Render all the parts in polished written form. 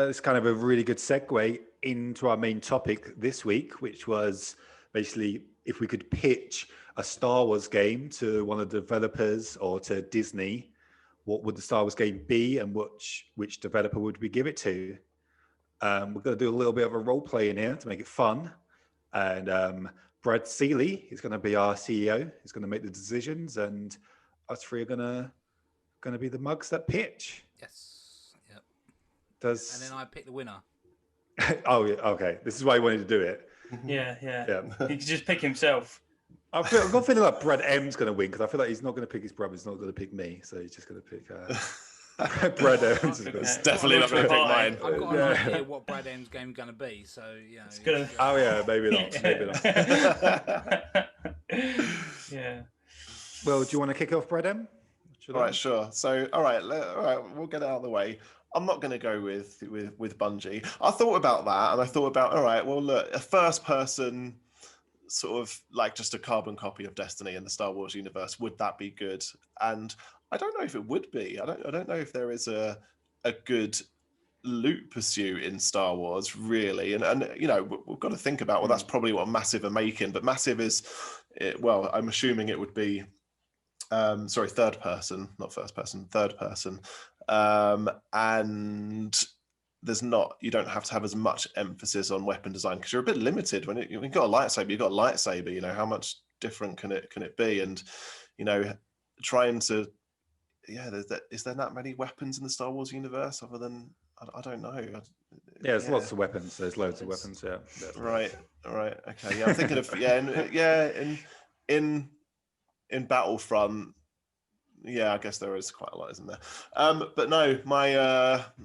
it's kind of a really good segue into our main topic this week, which was basically if we could pitch a Star Wars game to one of the developers or to Disney, what would the Star Wars game be, and which developer would we give it to? We're going to do a little bit of a role play in here to make it fun, and Brad Seeley is going to be our CEO. He's going to make the decisions, and us three are going to be the mugs that pitch. Yes. Yep. And then I pick the winner. Oh, yeah. Okay. This is why he wanted to do it. Yeah. He could just pick himself. I've got a feeling like Brad M's going to win because I feel like he's not going to pick his brother. He's not going to pick me. So he's just going to pick Brad M's. It's definitely not going to pick mine. I've got an idea what Brad M's game is going to be. So, it's gonna... Oh, yeah. Maybe not. Maybe not. Yeah. Well, do you want to kick off, Brad M? Right, sure. So, all right, we'll get it out of the way. I'm not going to go with Bungie. I thought about that, and I thought about, all right, well, look, a first-person sort of like just a carbon copy of Destiny in the Star Wars universe, would that be good? And I don't know if it would be. I don't know if there is a good loot pursuit in Star Wars, really. And you know, we've got to think about, well, that's probably what Massive are making, but Massive is, well, I'm assuming it would be third person, not first person, third person. And you don't have to have as much emphasis on weapon design because you're a bit limited when you've got a lightsaber. You've got a lightsaber. You know, how much different can it be? And you know, trying to, is there that many weapons in the Star Wars universe other than I don't know. There's lots of weapons. There's loads of weapons. Yeah. Right. Okay. Yeah, I'm thinking of in Battlefront. Yeah, I guess there is quite a lot, isn't there? But no, my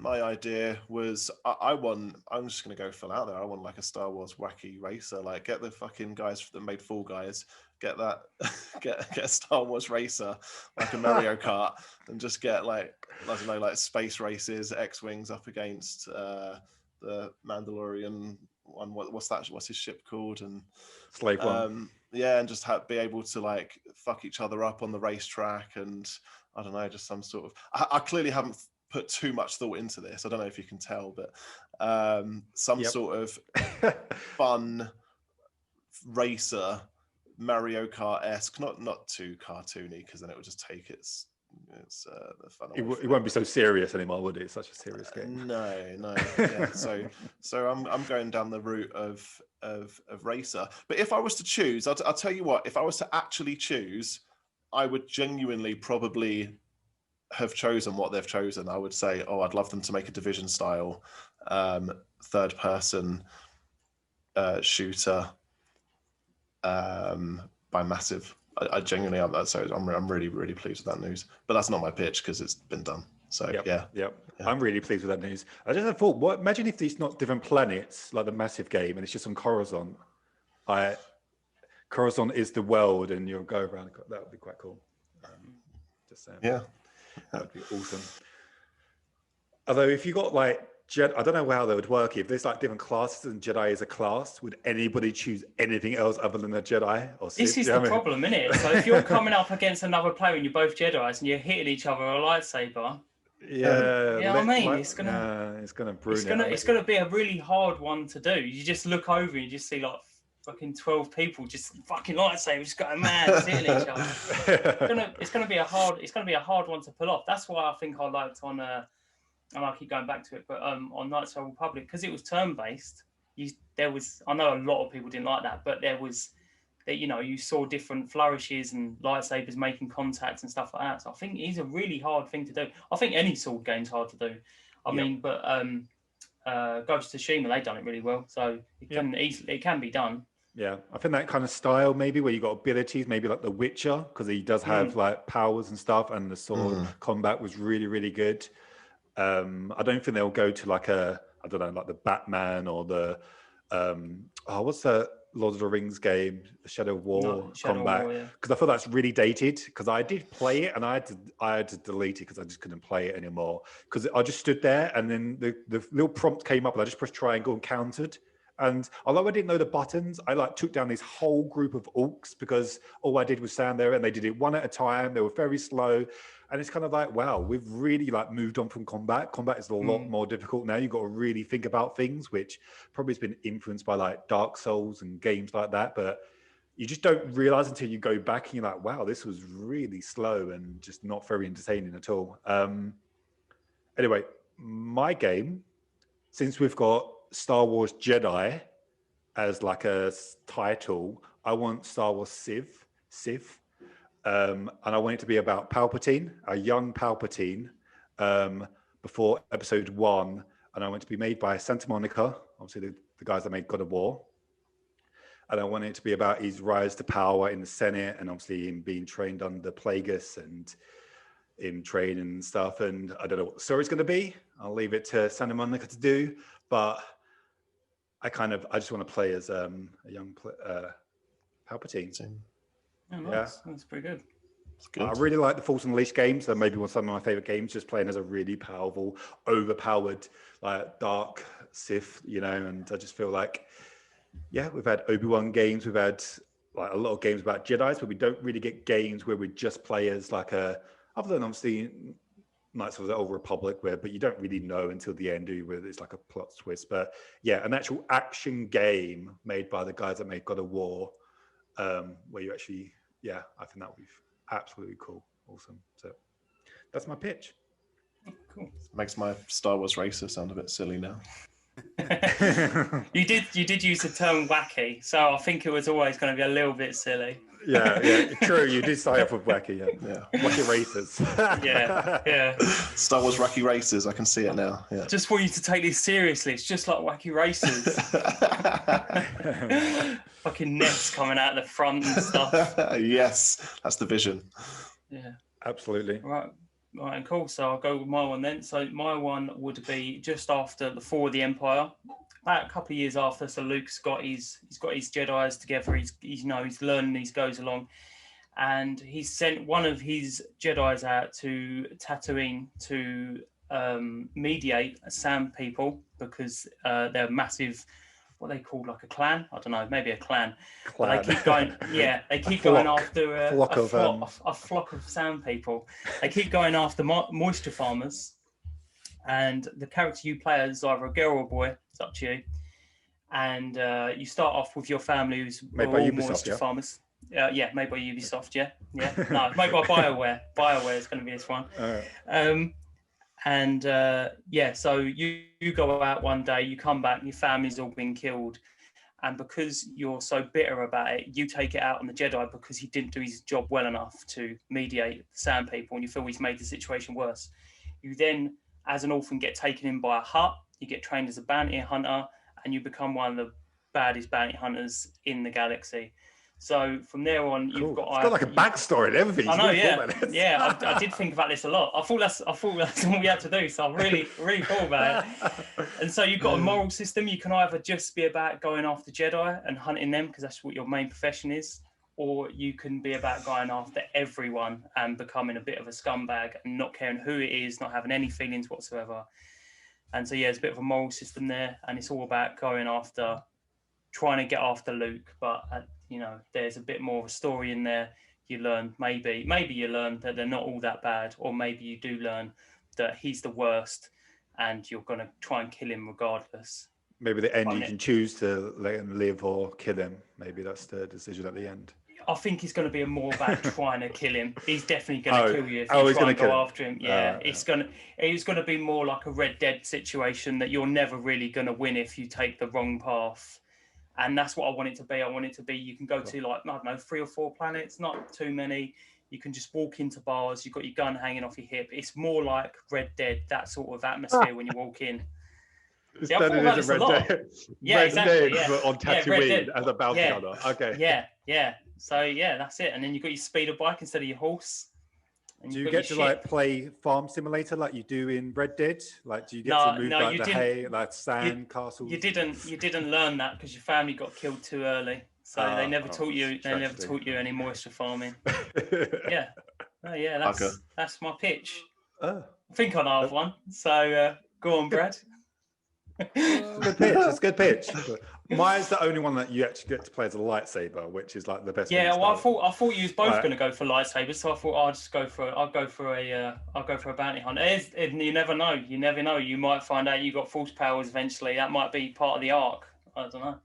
idea was I'm just gonna go full out there. I want like a Star Wars wacky racer. Like get the fucking guys that made Fall Guys, get a Star Wars racer, like a Mario Kart, and just get like, I don't know, like space races, X-Wings up against the Mandalorian one. What's his ship called? And Slave One. Yeah, and just be able to like fuck each other up on the racetrack, and I don't know, just some sort of. I clearly haven't put too much thought into this. I don't know if you can tell, but some sort of fun racer, Mario Kart-esque, not too cartoony, because then it would just take the fun. It won't be so serious anymore, would it? It's such a serious game. No. Yeah. So I'm going down the route of racer. But if I was to choose, I'll tell you what. If I was to actually choose, I would genuinely probably have chosen what they've chosen. I would say, I'd love them to make a Division style third person shooter by Massive. I genuinely am that, so I'm really, really pleased with that news. But that's not my pitch because it's been done. So yeah. I'm really pleased with that news. I just thought, imagine if these not different planets like the Massive game, and it's just on Coruscant. Coruscant is the world, and you'll go around. That would be quite cool. Just saying. Yeah, that would be awesome. Although if you got like Jedi, I don't know how that would work. If there's like different classes and Jedi is a class, would anybody choose anything else other than a Jedi? Or this is the problem, isn't it? So if you're coming up against another player and you're both Jedis and you're hitting each other with a lightsaber, it's gonna be a really hard one to do. You just look over and you just see like fucking 12 people just fucking lightsabers just going mad hitting each other. It's gonna be a hard one to pull off. That's why I think I liked on and I keep going back to it, but on Knights of the Republic, because it was turn-based, I know a lot of people didn't like that, but you saw different flourishes and lightsabers making contact and stuff like that. So I think it's a really hard thing to do. I think any sword game's hard to do. I mean, but Ghost of Tsushima, they've done it really well, so it can be done. Yeah, I think that kind of style, maybe where you got abilities, maybe like The Witcher, because he does have like powers and stuff, and the sword combat was really, really good. I don't think they'll go to like like the Batman or the what's the Lord of the Rings game, the Shadow of War combat, because I thought that's really dated. Because I did play it and I had to delete it because I just couldn't play it anymore. Because I just stood there and then the little prompt came up and I just pressed triangle and countered, And although I didn't know the buttons, I like took down this whole group of orcs because all I did was stand there and they did it one at a time. They were very slow. And it's kind of like, wow, we've really like moved on from combat. Combat is a lot more difficult now. You've got to really think about things, which probably has been influenced by like Dark Souls and games like that. But you just don't realize until you go back and you're like, wow, this was really slow and just not very entertaining at all. Anyway, my game, since we've got Star Wars Jedi as like a title, I want Star Wars Sith. And I want it to be about Palpatine, a young Palpatine, before episode 1. And I want it to be made by Santa Monica, obviously the guys that made God of War. And I want it to be about his rise to power in the Senate and obviously him being trained under Plagueis and in training and stuff. And I don't know what the story's going to be. I'll leave it to Santa Monica to do. But I just want to play as a young Palpatine. Oh, nice. Yeah. That's pretty good. I really like the Force Unleashed games. They're maybe some of my favorite games, just playing as a really powerful, overpowered, like dark Sith, and I just feel like, yeah, we've had Obi-Wan games. We've had like a lot of games about Jedis, but we don't really get games where we just play as like other than obviously Knights of the Old Republic, but you don't really know until the end, do you, whether it's like a plot twist. But yeah, an actual action game made by the guys that made God of War, where you actually, yeah, I think that would be absolutely cool. Awesome. So that's my pitch. Cool. Makes my Star Wars racer sound a bit silly now. You did use the term wacky, so I think it was always going to be a little bit silly. Yeah, true. You did start off with wacky, yeah. Wacky racers. yeah. Star Wars wacky racers. I can see it now. Yeah. Just want you to take this seriously. It's just like wacky racers. Fucking nets coming out of the front and stuff. Yes, that's the vision. Yeah, absolutely. Right, and cool. So I'll go with my one then. So my one would be just after the fall of the Empire. About a couple of years after, so Luke's got his Jedi's together. He's learning, he goes along, and he's sent one of his Jedi's out to Tatooine to mediate Sand people because they're massive. What they call like a clan? I don't know, maybe a clan. But they keep going. Yeah, they keep going after a flock of Sand people. They keep going after moisture farmers. And the character you play is either a girl or a boy. It's up to you. And you start off with your family who's made by Ubisoft, moisture farmers. Yeah, made by Ubisoft. Yeah. No, made by BioWare. BioWare is going to be this one. So you go out one day, you come back, and your family's all been killed. And because you're so bitter about it, you take it out on the Jedi because he didn't do his job well enough to mediate the Sand people, and you feel he's made the situation worse. You then, as an orphan, get taken in by a Hutt. You get trained as a bounty hunter, and you become one of the baddest bounty hunters in the galaxy. So from there on, you've got... It's got like a backstory and everything. I know, yeah. I did think about this a lot. I thought that's what we had to do. So I really thought about it. And so you've got a moral system. You can either just be about going after Jedi and hunting them because that's what your main profession is, or you can be about going after everyone and becoming a bit of a scumbag and not caring who it is, not having any feelings whatsoever. And so, yeah, there's a bit of a moral system there, and it's all about going after, trying to get after Luke. But, there's a bit more of a story in there. You learn, maybe you learn that they're not all that bad, or maybe you do learn that he's the worst and you're going to try and kill him regardless. Maybe the end, you can choose to let him live or kill him. Maybe that's the decision at the end. I think it's going to be more about trying to kill him. He's definitely going to kill you if you try and go after him. Yeah, it's going to be more like a Red Dead situation that you're never really going to win if you take the wrong path. And that's what I want it to be. I want it to be, you can go to 3 or 4 planets, not too many. You can just walk into bars. You've got your gun hanging off your hip. It's more like Red Dead, that sort of atmosphere when you walk in. It's Red Dead. Yeah, exactly. But on Tatooine as a bounty hunter. Okay. Yeah. So, yeah, that's it. And then you've got your speeder bike instead of your horse. Do you get to play Farm Simulator like you do in Red Dead? Like, do you get to move the hay, like sand castles? You didn't learn that because your family got killed too early. So they never taught you. They never taught you any moisture farming. That's my pitch. I think I have one. So go on, Brad. It's a good pitch. Maya's the only one that you actually get to play as a lightsaber, which is like the best. Yeah, well, I thought you was both going to go for lightsabers, so I thought I'll go for a bounty hunter. You never know. You never know. You might find out you got force powers eventually. That might be part of the arc. I don't know.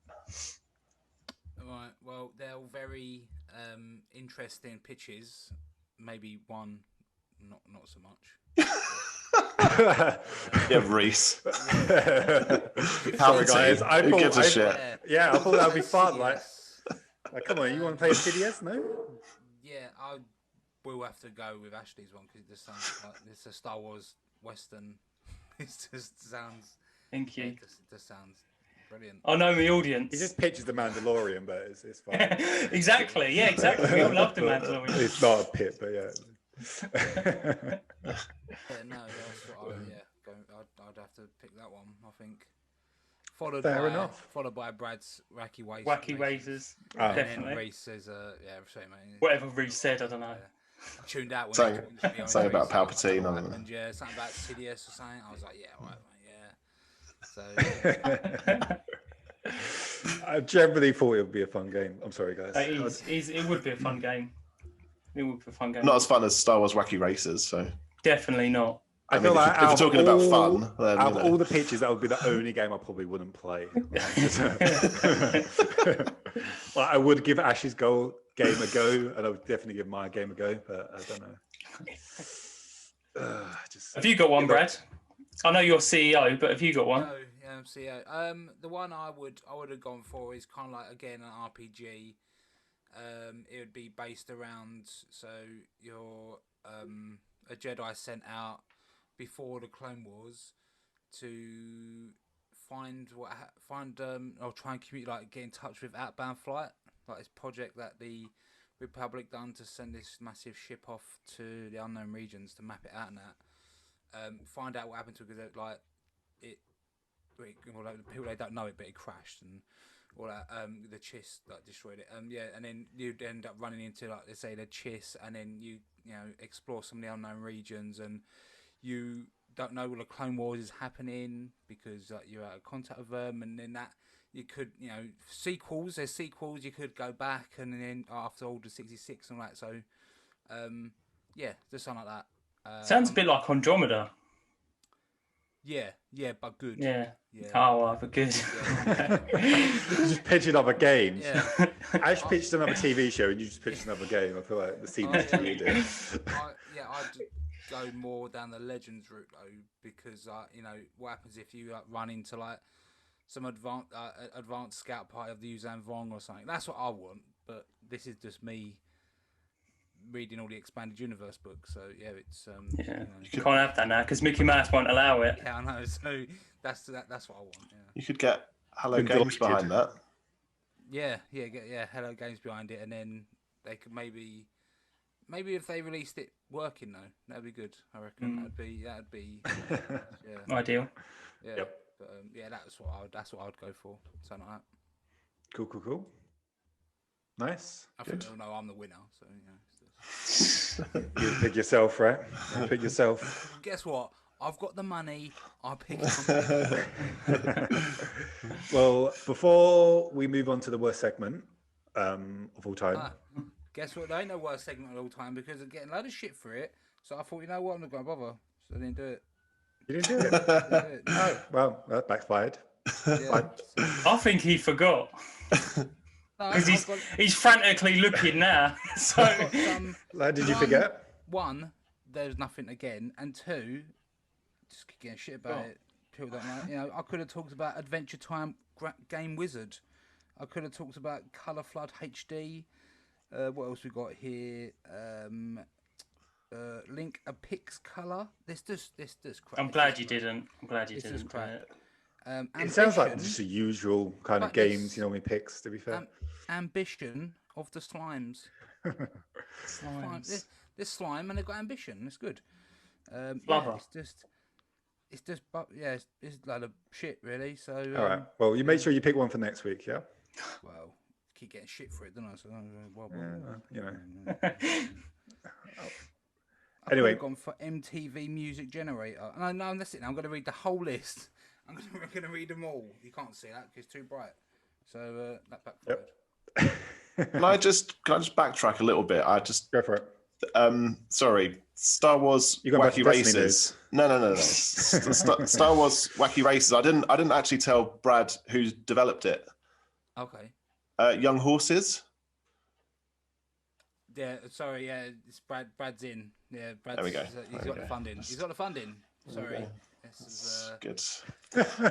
Right. Well, they're all very interesting pitches. Maybe one, not so much. Yeah, Reese. Sorry, guys. Who gives a shit? Yeah, I thought that'd be fun. Like, come on, you want to play a CDS? No. Yeah, I will have to go with Ashley's one because it just sounds like it's a Star Wars Western. It just sounds. Thank you. It just sounds brilliant. I know the audience. He just pitches the Mandalorian, but it's fine. Exactly. Yeah, exactly. We all love the Mandalorian. It's not a pit, but yeah. No, that's what I'd have to pick that one. I think. Followed by Brad's wacky races. Oh. Definitely. And then Reese says, sorry, mate. Whatever Reese said, I don't know. I tuned out when something about Palpatine. I don't know. And yeah, something about Sidious or something. I was like, yeah, right, mate, yeah. So. I generally thought it would be a fun game. I'm sorry, guys. It would be a fun game. It would be a fun game. Not as fun as Star Wars Wacky Races, so. Definitely not. I feel like if we're talking about fun, then, out of all the pitches, that would be the only game I probably wouldn't play. Well, I would give Ash's game a go, and I would definitely give my game a go, but I don't know. Have you got one, Brad? I know you're CEO, but have you got one? No, yeah, I'm CEO. The one I would have gone for is kind of like, again, an RPG. It would be based around, so you're a Jedi sent out before the Clone Wars to find or try and get in touch with Outbound Flight, like this project that the Republic done to send this massive ship off to the unknown regions to map it out and that. Find out what happened to it, because the people, they don't know it, but it crashed and all that. The Chiss destroyed it. And then you'd end up running into, like, let's say, the Chiss, and then you explore some of the unknown regions, and you don't know what the Clone Wars is happening because you're out of contact with them, and then that you could, sequels. There's sequels. You could go back, and then after Order 66 and all that. So, just something like that. Sounds a bit like Andromeda. Yeah, but good. Yeah. Oh, but good. Just pitching other games. Yeah. Ash pitched another TV show, and you just pitched another game. I feel like the scene is you did. I'd go more down the Legends route though, because what happens if you run into like some advanced scout party of the Yuzhan Vong or something? That's what I want. But this is just me reading all the expanded universe books, so yeah, it's you can't have that now because Mickey Mouse won't allow it. Yeah, I know. So that's what I want. Yeah. You could get Hello Games behind that. Yeah, Hello Games behind it, and then they could maybe if they released it working though, that'd be good. I reckon that'd be ideal. Yeah, yep. But that's what I would go for. Something like that. Cool. Nice. I think they'll know I'm the winner, so You pick yourself, right? You pick yourself. Guess what? I've got the money. I pick it. Well, before we move on to the worst segment of all time. Guess what? There ain't no worst segment of all time because I'm getting a load of shit for it. So I thought, you know what? I'm not going to bother. So I didn't do it. You didn't do it? Oh, well, that backfired. Yeah. I think he forgot. Because he's frantically looking now. So, did you forget? One, there's nothing again, and two, just keep getting shit about it. People don't know. I could have talked about Adventure Time Game Wizard. I could have talked about Colour Flood HD. What else we got here? Link a Pix Colour. This crap. I'm glad you didn't. It sounds like just the usual kind of games, when he picks, to be fair. Ambition of the Slimes. This slime, and they've got ambition. It's good. It's just, it's a lot of shit, really. So. All right. Well, you make sure you pick one for next week, yeah. Well, keep getting shit for it, don't I? So, Anyway, I've gone for MTV Music Generator. No, that's it. Now I'm going to read the whole list. I'm going to read them all. You can't see that because it's too bright. So that backfired. Can I just backtrack a little bit? Go for it. Sorry, Star Wars Wacky Races. No. Star Wars Wacky Races. I didn't actually tell Brad who developed it. Okay. Young Horses. Yeah, sorry. Yeah, it's Brad's in. Yeah, Brad's. There we go. He's got the funding. He's got the funding. Sorry. This is good.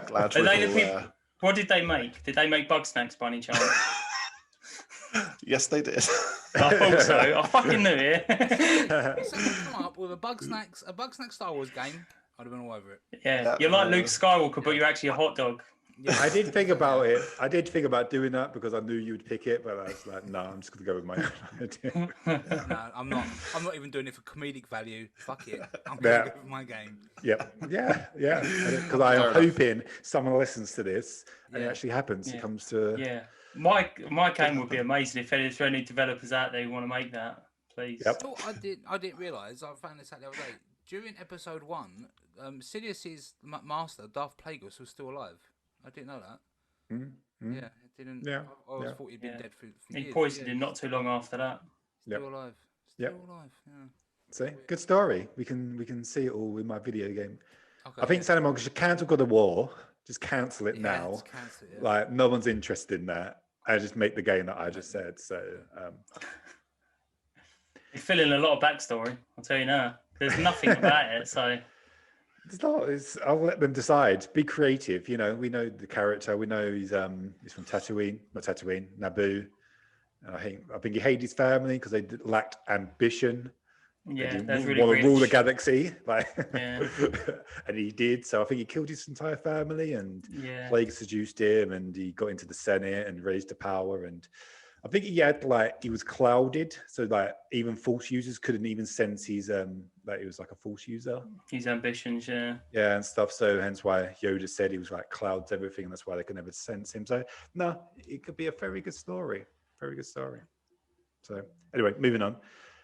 Glad we're all What did they make? Did they make Bug Snacks by any chance? Yes, they did. I thought so. I fucking knew it. If someone come up with a Bug Snacks Star Wars game, I'd have been all over it. Yeah, you're like Luke Skywalker, but you're actually a hot dog. Yeah. I did think about it. I did think about doing that because I knew you would pick it, but I was like, no, I'm just going to go with my own idea. No, I'm not. I'm not even doing it for comedic value. Fuck it. I'm going to go with my game. Yeah. Because I am hoping someone listens to this and it actually happens. Yeah. It comes to... Yeah. My game would be amazing if there's any developers out there who want to make that, please. Yep. Oh, I didn't realise. I found this out the other day. During episode 1, Sidious's master, Darth Plagueis, was still alive. I didn't know that. Mm-hmm. Yeah, it didn't. Yeah. I always thought he'd been dead for He years. poisoned him not too long after that. Still alive. Still alive. Yeah. See, good story. We can see it all in my video game. Okay, I think Santa Monica should cancel God of War. Just cancel it now. Just cancel it, Like no one's interested in that. I just make the game that I just said. So You're filling a lot of backstory. I'll tell you now. There's nothing about it, so. it's not. I'll let them decide. Be creative. You know, we know the character. We know he's from Tatooine, not Tatooine, Naboo. And I think he hated his family because they lacked ambition. Yeah, and that's he really want to rule the rich. galaxy, like, Yeah. and he did. So I think he killed his entire family, and Yeah. Plague seduced him, and he got into the Senate and raised to power. And I think he was clouded, so like even Force users couldn't even sense his that he was like a Force user. His ambitions, yeah. Yeah, and stuff. So hence why Yoda said he was like clouds everything, and that's why they could never sense him. So no, it could be a very good story. Very good story. So anyway, moving on.